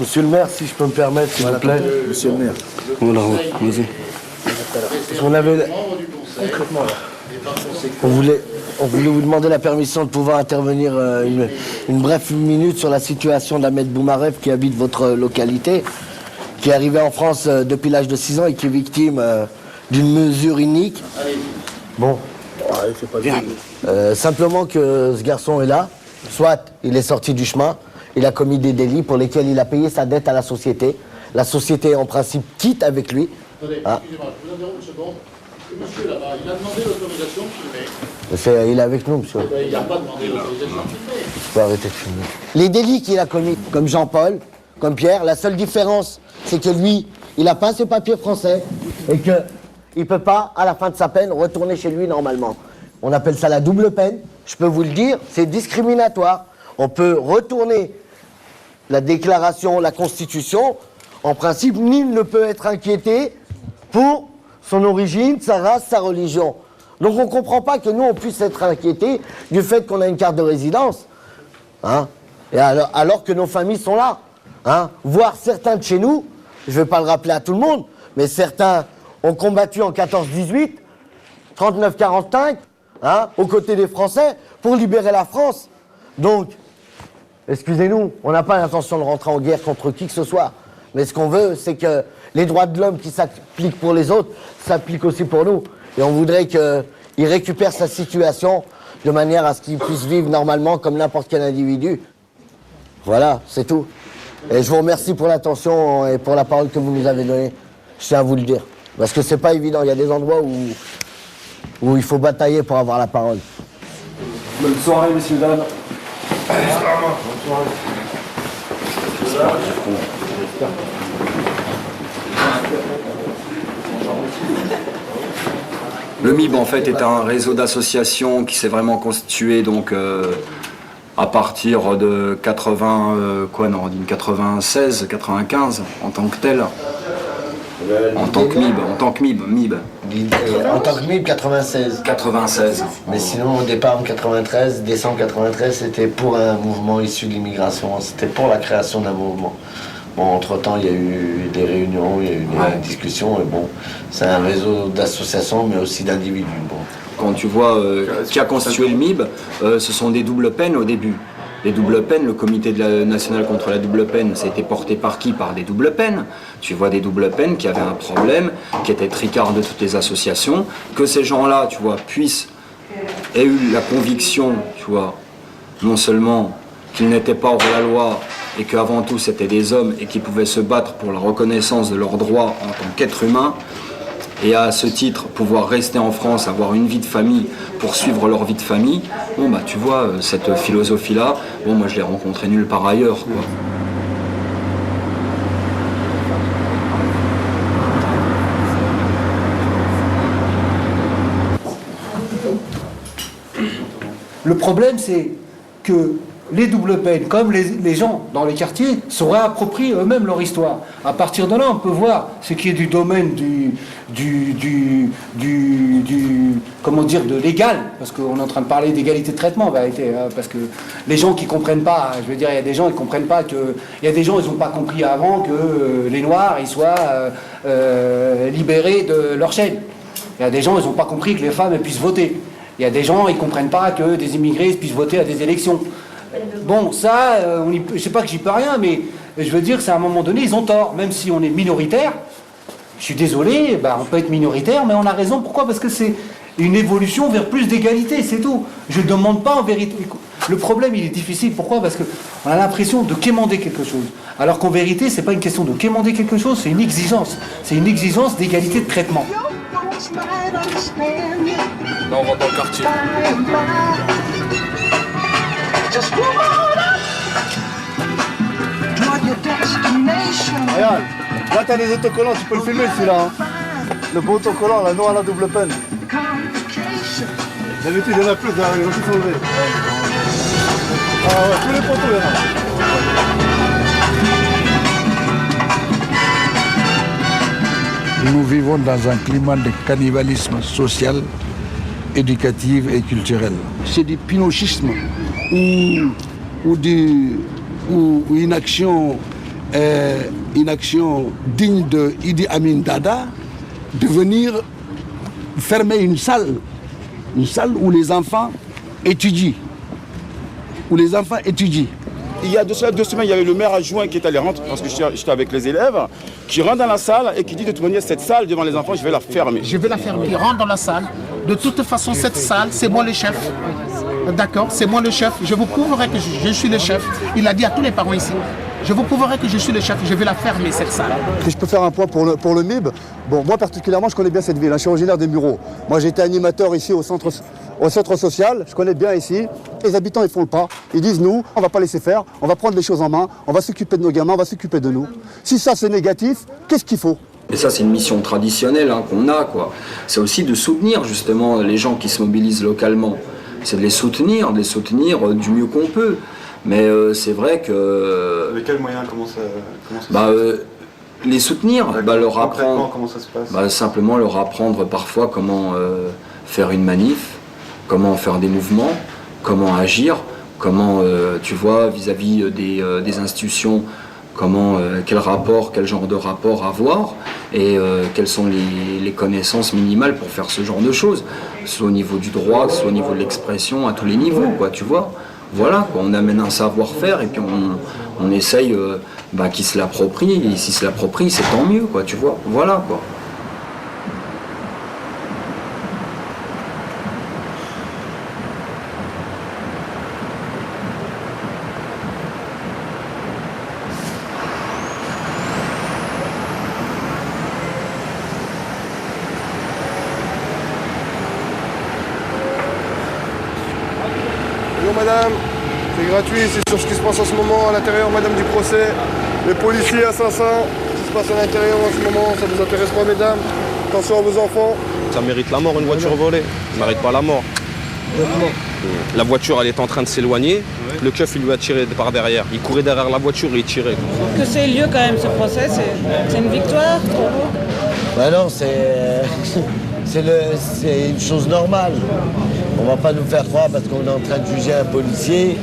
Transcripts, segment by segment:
Monsieur le maire, si je peux me permettre, s'il vous plaît. Monsieur le maire. Voilà, vas-y. On avait... Concrètement, là. On voulait vous demander la permission de pouvoir intervenir une brève minute sur la situation d'Ahmed Boumarev qui habite votre localité, qui est arrivé en France depuis l'âge de 6 ans et qui est victime d'une mesure inique. Bon. Simplement que ce garçon est là, soit il est sorti du chemin, il a commis des délits pour lesquels il a payé sa dette à la société. La société, en principe, quitte avec lui. Attendez, excusez-moi, je vous interromps une seconde. Le monsieur là-bas, il a demandé l'autorisation de filmer. Il est avec nous, monsieur. Il n'a pas demandé l'autorisation de filmer. Je peux arrêter de filmer. Les délits qu'il a commis, comme Jean-Paul, comme Pierre, la seule différence, c'est que lui, il n'a pas ses papiers français et qu'il ne peut pas, à la fin de sa peine, retourner chez lui normalement. On appelle ça la double peine. Je peux vous le dire, c'est discriminatoire. On peut retourner la déclaration, la Constitution. En principe, nul ne peut être inquiété pour son origine, sa race, sa religion. Donc on ne comprend pas que nous, on puisse être inquiétés du fait qu'on a une carte de résidence. Hein, et alors que nos familles sont là. Hein, voire certains de chez nous, je ne vais pas le rappeler à tout le monde, mais certains ont combattu en 14-18, 39-45, hein, aux côtés des Français, pour libérer la France. Donc, excusez-nous, on n'a pas l'intention de rentrer en guerre contre qui que ce soit. Mais ce qu'on veut, c'est que les droits de l'homme qui s'appliquent pour les autres s'appliquent aussi pour nous. Et on voudrait qu'il récupère sa situation de manière à ce qu'il puisse vivre normalement comme n'importe quel individu. Voilà, c'est tout. Et je vous remercie pour l'attention et pour la parole que vous nous avez donnée. Je tiens à vous le dire. Parce que c'est pas évident. Il y a des endroits où il faut batailler pour avoir la parole. Bonne soirée, messieurs, dames. Bonne soirée. Le MIB en fait est un réseau d'associations qui s'est vraiment constitué donc à partir de 96, 95 en tant que tel. En tant que MIB. En tant que MIB, 96. 96. Mais sinon, au départ, en 93, décembre 93, c'était pour un mouvement issu de l'immigration. C'était pour la création d'un mouvement. Bon, entre-temps, il y a eu des réunions, il y a eu des discussions. Et bon, c'est un réseau d'associations, mais aussi d'individus. Bon. Quand tu vois qui a constitué le MIB, ce sont des doubles peines au début. Les doubles peines, le comité national contre la double peine, ça a été porté par qui? Par des doubles peines. Tu vois des doubles peines qui avaient un problème, qui étaient tricards de toutes les associations, que ces gens-là, tu vois, aient eu la conviction, tu vois, non seulement qu'ils n'étaient pas hors la loi et qu'avant tout c'était des hommes et qui pouvaient se battre pour la reconnaissance de leurs droits en tant qu'êtres humains, et à ce titre pouvoir rester en France, avoir une vie de famille, poursuivre leur vie de famille, bon bah tu vois, cette philosophie-là, bon moi je l'ai rencontrée nulle part ailleurs, quoi. Le problème c'est que les doubles peines, comme les gens dans les quartiers, se réapproprient eux-mêmes leur histoire. À partir de là, on peut voir ce qui est du domaine comment dire, de légal, parce qu'on est en train de parler d'égalité de traitement en vérité, parce que les gens qui comprennent pas, je veux dire, il y a des gens qui comprennent pas que, il y a des gens ils n'ont pas compris avant que les Noirs ils soient libérés de leur chaîne. Il y a des gens ils n'ont pas compris que les femmes elles puissent voter. Il y a des gens ils comprennent pas que des immigrés puissent voter à des élections. Bon, ça, je sais pas que j'y peux rien, mais je veux dire, c'est à un moment donné, ils ont tort. Même si on est minoritaire, je suis désolé, bah, on peut être minoritaire, mais on a raison. Pourquoi? Parce que c'est une évolution vers plus d'égalité, c'est tout. Je ne demande pas en vérité. Le problème, il est difficile. Pourquoi? Parce qu'on a l'impression de quémander quelque chose. Alors qu'en vérité, c'est pas une question de quémander quelque chose, c'est une exigence. C'est une exigence d'égalité de traitement. Là, on rentre dans le quartier. Regarde, là t'as des autocollants, tu peux le filmer celui-là. Hein. Le beau autocollant, la non à la double peine. D'habitude il y en a plus, là, ils ont tous enlevé. Ah ouais, tous les poteaux il y en a. Nous vivons dans un climat de cannibalisme social, éducatif et culturel. C'est du pinochisme où ou une action digne de Idi Amin Dada, de venir fermer une salle où les enfants étudient. Il y a 2 semaines, il y avait le maire adjoint qui est allé rentrer, parce que j'étais avec les élèves, qui rentre dans la salle et qui dit de toute manière, cette salle devant les enfants, je vais la fermer. Je vais la fermer. Il rentre dans la salle. De toute façon, cette salle, c'est moi le chef. D'accord, c'est moi le chef. Je vous prouverai que je suis le chef. Il a dit à tous les parents ici. Je vous prouverai que je suis le chef. Je vais la fermer, cette salle. Si je peux faire un point pour le MIB, bon, moi particulièrement, je connais bien cette ville. Je suis originaire des Mureaux. Moi, j'ai été animateur ici au centre social. Je connais bien ici. Les habitants, ils font le pas. Ils disent, nous, on va pas laisser faire. On va prendre les choses en main. On va s'occuper de nos gamins. On va s'occuper de nous. Si ça, c'est négatif, qu'est-ce qu'il faut ? Et ça, c'est une mission traditionnelle qu'on a, quoi. C'est aussi de soutenir, justement, les gens qui se mobilisent localement. C'est de les soutenir du mieux qu'on peut. Mais c'est vrai que... Avec quels moyens, comment ça les soutenir, leur apprendre... Comment ça se passe simplement leur apprendre parfois comment faire une manif, comment faire des mouvements, comment agir, comment, tu vois, vis-à-vis des institutions, quel genre de rapport avoir et quelles sont les connaissances minimales pour faire ce genre de choses, soit au niveau du droit, soit au niveau de l'expression, à tous les niveaux, quoi, tu vois. Voilà, quoi, on amène un savoir-faire et puis on essaye qu'ils se l'approprient, et s'ils se l'approprient, c'est tant mieux, quoi, tu vois. Voilà, quoi. Bonjour madame, c'est gratuit, c'est sur ce qui se passe en ce moment à l'intérieur, madame, du procès. Les policiers assassins, ce qui se passe à l'intérieur en ce moment, ça vous intéresse pas mesdames? Attention à vos enfants. Ça mérite la mort, une voiture volée. Ça mérite pas la mort. La voiture, elle est en train de s'éloigner. Le keuf, il lui a tiré par derrière. Il courait derrière la voiture et il tirait. Que c'est lieu quand même ce procès, c'est une victoire pour vous? Ben non, c'est une chose normale. On va pas nous faire croire parce qu'on est en train de juger un policier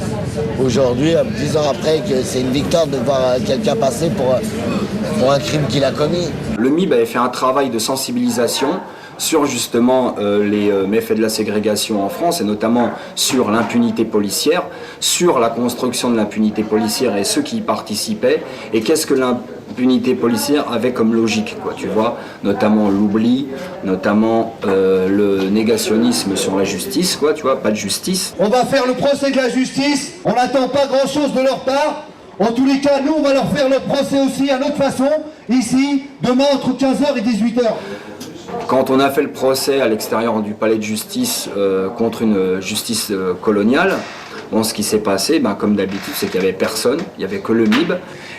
aujourd'hui, 10 ans après, que c'est une victoire de voir quelqu'un passer pour un crime qu'il a commis. Le MIB avait fait un travail de sensibilisation sur justement les méfaits de la ségrégation en France et notamment sur l'impunité policière, sur la construction de l'impunité policière et ceux qui y participaient et qu'est-ce que l'impunité policière avait comme logique, quoi, tu vois, notamment l'oubli, notamment le négationnisme sur la justice, quoi, tu vois, pas de justice. On va faire le procès de la justice, on n'attend pas grand-chose de leur part. En tous les cas, nous, on va leur faire notre procès aussi à notre façon, ici, demain entre 15h et 18h. Quand on a fait le procès à l'extérieur du palais de justice contre une justice coloniale, bon, ce qui s'est passé, comme d'habitude, c'est qu'il n'y avait personne, il n'y avait que le MIB.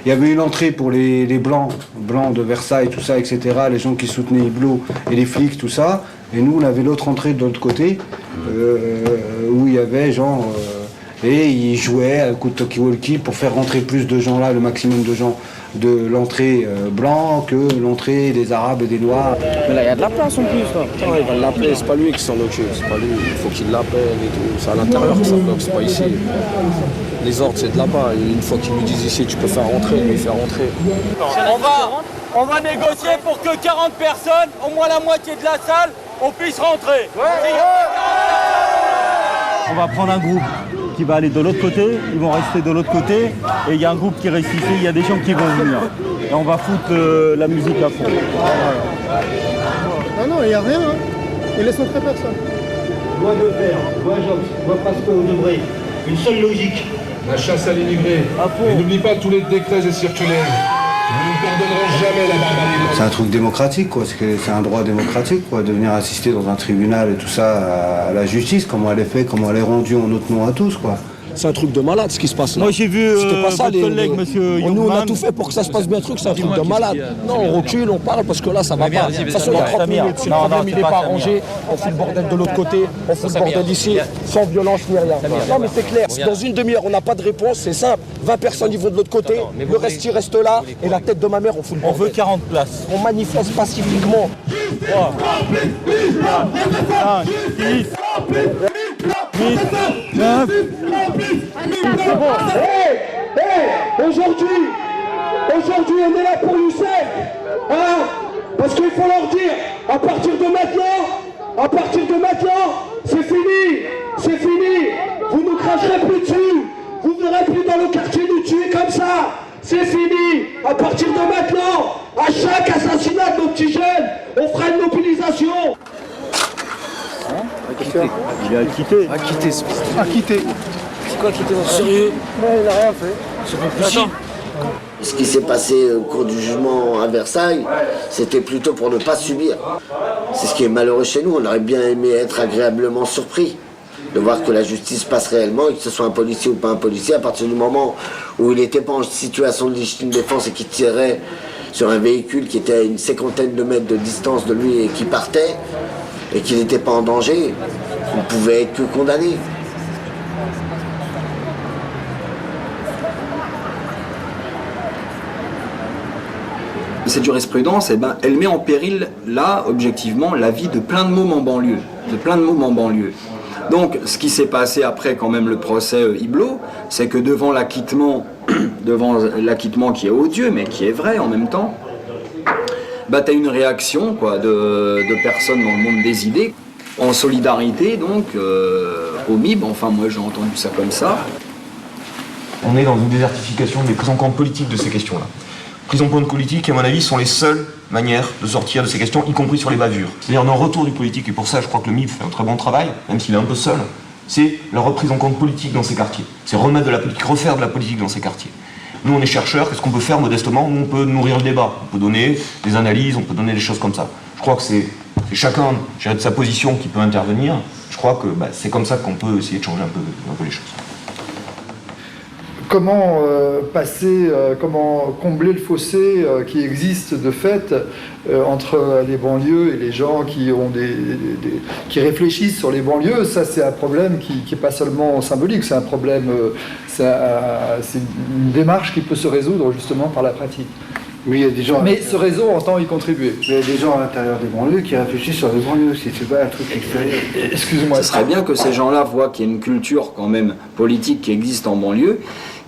Il y avait une entrée pour les blancs de Versailles, tout ça, etc., les gens qui soutenaient Hublot et les flics, tout ça. Et nous, on avait l'autre entrée de l'autre côté, où il y avait genre... et ils jouaient à coup de talkie-walkie pour faire rentrer plus de gens là, le maximum de gens de l'entrée blanc que l'entrée des Arabes et des Noirs. Mais là, il y a de la place en plus. Là. Putain, il va l'appeler, c'est pas lui qui s'en occupe, c'est pas lui. Il faut qu'il l'appelle et tout. C'est à l'intérieur que ça bloque, c'est pas ici. Les ordres, c'est de là-bas. Une fois qu'ils lui disent ici, tu peux faire rentrer, il fait rentrer. On va négocier pour que 40 personnes, au moins la moitié de la salle, on puisse rentrer. On va prendre un groupe qui va aller de l'autre côté, ils vont rester de l'autre côté, et il y a un groupe qui reste ici, il y a des gens qui vont venir. Et on va foutre la musique à fond. Non, il n'y a rien. Ils laissent entrer personne. Loi de Vert, loi Jox, loi Pascal Debré. Une seule logique. La chasse à l'immigré. Et n'oublie pas tous les décrets et circulaires. Nous ne pardonnerons jamais la barbarie. C'est un truc démocratique, quoi. C'est un droit démocratique, quoi, de venir assister dans un tribunal et tout ça à la justice, comment elle est faite, comment elle est rendue en notre nom à tous, quoi. C'est un truc de malade ce qui se passe là. Moi j'ai vu votre collègue, monsieur Youngman. Nous on a tout fait pour que ça se passe bien le truc, c'est un truc de malade. Non, on recule, on parle parce que là ça va pas. De toute façon, il y a 30 minutes, si le problème il n'est pas arrangé, on fout le bordel de l'autre côté, on fout le bordel ici, sans violence ni rien. Non mais c'est clair, si dans une demi-heure on n'a pas de réponse, c'est simple. 20 personnes ils vont de l'autre côté, le reste il reste là, et la tête de ma mère on fout le bordel. On veut 40 places. On manifeste pacifiquement. 3, 4, 5, 6. 8, 9. Aujourd'hui, on est là pour Youssef, hein, parce qu'il faut leur dire, à partir de maintenant, c'est fini, vous nous cracherez plus dessus, vous ne verrez plus dans le quartier nous tuer comme ça, c'est fini, à partir de maintenant, à chaque assassinat de nos petits jeunes, on fera une mobilisation. Il est acquitté. Acquitté. C'est quoi qui était sérieux? Il n'a rien fait. C'est pas possible. Ce qui s'est passé au cours du jugement à Versailles, c'était plutôt pour ne pas subir. C'est ce qui est malheureux chez nous. On aurait bien aimé être agréablement surpris de voir que la justice passe réellement et que ce soit un policier ou pas un policier, à partir du moment où il n'était pas en situation de légitime défense et qu'il tirait sur un véhicule qui était à une cinquantaine de mètres de distance de lui et qui partait, et qu'il n'était pas en danger, il ne pouvait être que condamné. Cette jurisprudence, eh ben, elle met en péril, là, objectivement, la vie de plein de mômes en banlieue. Donc, ce qui s'est passé après, quand même, le procès Hublot, c'est que devant l'acquittement qui est odieux, mais qui est vrai en même temps, bah, tu as une réaction quoi, de personnes dans le monde des idées, en solidarité, donc, au MIB, enfin, moi, j'ai entendu ça comme ça. On est dans une désertification des prises en compte politiques de ces questions-là. Prises en compte politiques, à mon avis, sont les seules manières de sortir de ces questions, y compris sur les bavures. C'est-à-dire un retour du politique, et pour ça, je crois que le MIB fait un très bon travail, même s'il est un peu seul, c'est la reprise en compte politique dans ces quartiers. C'est remettre de la politique, refaire de la politique dans ces quartiers. Nous, on est chercheurs, qu'est-ce qu'on peut faire modestement? Nous, on peut nourrir le débat, on peut donner des analyses, on peut donner des choses comme ça. Je crois que c'est chacun, de sa position qui peut intervenir. Je crois que c'est comme ça qu'on peut essayer de changer un peu les choses. Comment comment combler le fossé qui existe de fait entre les banlieues et les gens qui réfléchissent sur les banlieues? Ça, c'est un problème qui n'est pas seulement symbolique, c'est un problème, c'est une démarche qui peut se résoudre justement par la pratique. Oui, il y a des gens. Mais ce réseau entend y contribuer. Il y a des gens à l'intérieur des banlieues qui réfléchissent sur les banlieues, si c'est pas un truc extérieur. Excuse-moi. Ce serait bien que ces gens-là voient qu'il y a une culture quand même politique qui existe en banlieue,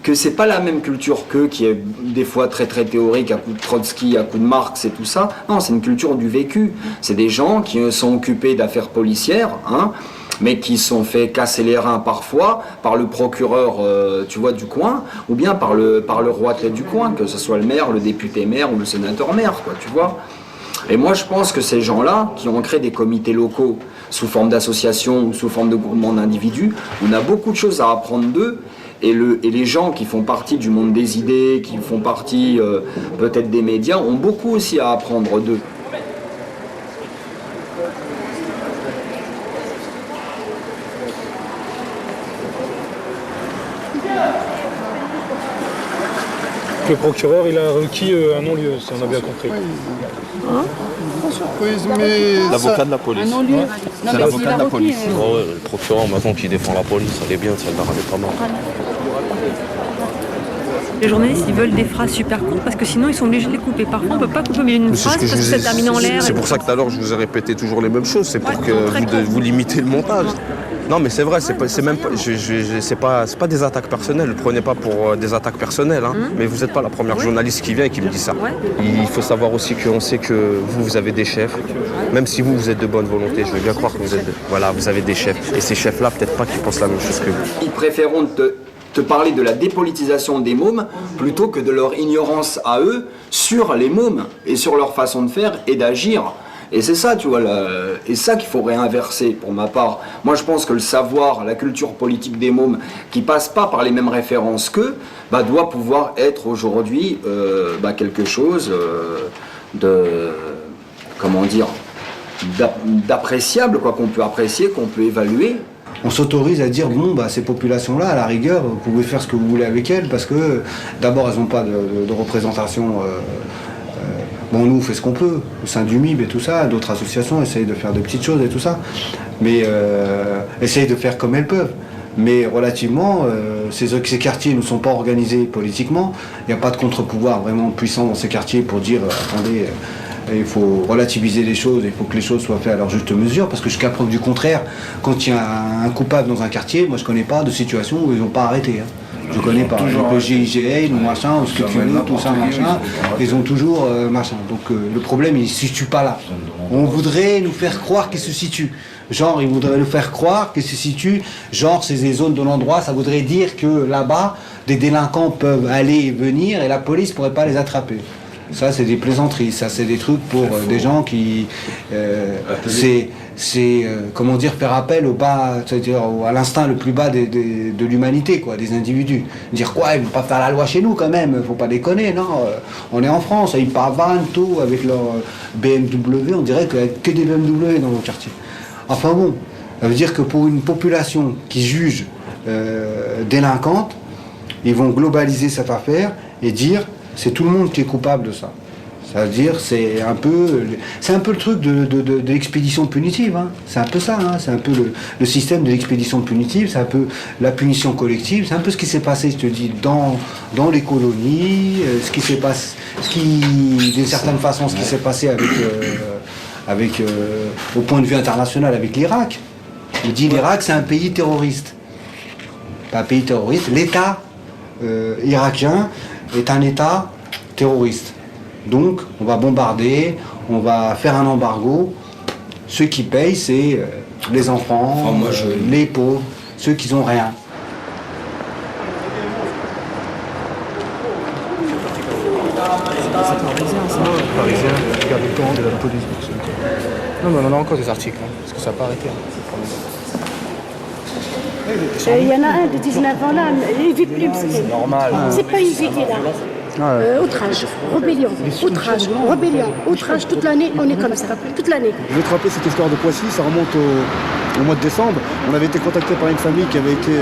que c'est pas la même culture qu'eux, qui est des fois très très théorique, à coup de Trotsky, à coup de Marx et tout ça. Non, c'est une culture du vécu. C'est des gens qui sont occupés d'affaires policières, hein, mais qui sont fait casser les reins parfois par le procureur, tu vois, du coin, ou bien par le roi du coin, que ce soit le maire, le député maire ou le sénateur maire, quoi, tu vois. Et moi, je pense que ces gens-là, qui ont créé des comités locaux sous forme d'associations ou sous forme de groupements d'individus, on a beaucoup de choses à apprendre d'eux. Et les gens qui font partie du monde des idées, qui font partie peut-être des médias, ont beaucoup aussi à apprendre d'eux. Le procureur, il a requis un non-lieu, si on a bien compris. Pas surprise, mais... L'avocat de la police. Un non-lieu. C'est l'avocat de la police. Oh, ouais, le procureur, maintenant, qui défend la police, elle est bien, ça le pas mal. Les journalistes, ils veulent des phrases super courtes parce que sinon ils sont obligés de les couper. Parfois, on ne peut pas couper mais une phrase parce que ça termine en l'air. C'est pour ça que tout à l'heure, je vous ai répété toujours les mêmes choses. C'est pour que vous limitez le montage. Non, mais c'est vrai, c'est même pas, c'est pas des attaques personnelles. Ne prenez pas pour des attaques personnelles. Hein. Mais vous n'êtes pas la première journaliste qui vient et qui me dit ça. Il faut savoir aussi qu'on sait que vous avez des chefs. Même si vous êtes de bonne volonté, je veux bien croire que vous avez des chefs. Et ces chefs-là, peut-être pas qu'ils pensent la même chose que vous. Ils préféreront te parler de la dépolitisation des mômes plutôt que de leur ignorance à eux sur les mômes et sur leur façon de faire et d'agir. Et c'est ça, tu vois, et ça qu'il faut réinverser pour ma part. Moi, je pense que le savoir, la culture politique des mômes, qui passe pas par les mêmes références qu'eux, doit pouvoir être aujourd'hui quelque chose de, comment dire, d'appréciable, quoi, qu'on peut apprécier, qu'on peut évaluer. On s'autorise à dire, bon, ces populations-là, à la rigueur, vous pouvez faire ce que vous voulez avec elles, parce que, d'abord, elles n'ont pas de représentation. Bon, nous, on fait ce qu'on peut, au sein du MIB et tout ça, d'autres associations essayent de faire de petites choses et tout ça, mais essayent de faire comme elles peuvent. Mais relativement, ces quartiers ne sont pas organisés politiquement, il n'y a pas de contre-pouvoir vraiment puissant dans ces quartiers pour dire, attendez, Et il faut relativiser les choses, il faut que les choses soient faites à leur juste mesure, parce que jusqu'à preuve du contraire, quand il y a un coupable dans un quartier, moi je connais pas de situation où ils n'ont pas arrêté. Je connais pas. Donc le GIGN ou machin, ou ce que tu veux, tout ça, machin, ils ont toujours machin. Donc le problème, il ne se situe pas là. On voudrait nous faire croire qu'il se situe. Genre, ils voudraient nous faire croire qu'il se situe, genre, c'est des zones de l'endroit, ça voudrait dire que là-bas, des délinquants peuvent aller et venir et la police ne pourrait pas les attraper. Ça, c'est des plaisanteries, ça, c'est des trucs pour des gens qui... comment dire, faire appel au bas, c'est-à-dire à l'instinct le plus bas de l'humanité, quoi, des individus. Dire quoi, ils ne vont pas faire la loi chez nous quand même, faut pas déconner, non. On est en France, ils pavanent tout avec leur BMW, on dirait qu'il n'y a que des BMW dans nos quartiers. Enfin bon, ça veut dire que pour une population qui juge délinquante, ils vont globaliser cette affaire et dire c'est tout le monde qui est coupable de ça. Ça veut dire c'est un peu le truc de l'expédition punitive. Hein. C'est un peu ça. Hein. C'est un peu le système de l'expédition punitive. C'est un peu la punition collective. C'est un peu ce qui s'est passé, je te dis, dans les colonies, d'une certaine façon, ce qui s'est passé avec au point de vue international, avec l'Irak. Il dit l'Irak, c'est un pays terroriste. Pas un pays terroriste. L'État irakien est un État terroriste. Donc, on va bombarder, on va faire un embargo. Ceux qui payent, c'est les enfants, les pauvres, ceux qui n'ont rien. Parisien, garde le camp de la police. Non, mais on en a encore des articles, hein, parce que ça n'a pas arrêté. Il y en a un de 19 ans là, il vit plus. C'est normal. C'est pas une vie qu'il a. Outrage, rébellion, outrage, rébellion, outrage, toute l'année, on est comme ça, toute l'année. Je vais te rappeler cette histoire de Poissy, ça remonte au mois de décembre. On avait été contacté par une famille qui avait été,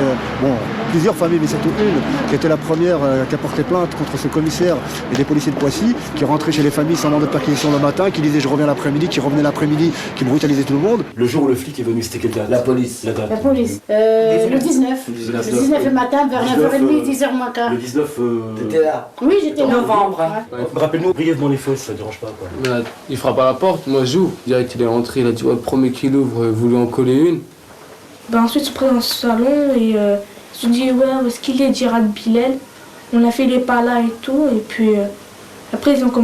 plusieurs familles, mais surtout une, qui était la première qui a porté plainte contre ce commissaire et des policiers de Poissy, qui rentrait chez les familles sans mandat de perquisition le matin, qui disait je reviens l'après-midi, qui revenait l'après-midi, qui brutalisait tout le monde. Le jour où le flic est venu, c'était quelle date? La police. La date. La police. Le 19. Le 19 le matin, vers 9h30, 10h moins quart. Le 19... T'étais là? Oui, j'étais là. Novembre. Ouais. Rappelle-nous brièvement les faits, ça ne dérange pas, quoi. Il frappe à la porte, moi j'ouvre. Direct, il est rentré, il a dit ouais, le premier qui l'ouvre, vous lui en collez une. Ensuite, on se présente dans ce salon et je dit ouais, où est-ce qu'il est, Gérard Bilel. On a fait les pas là et tout, et puis après ils ont commencé.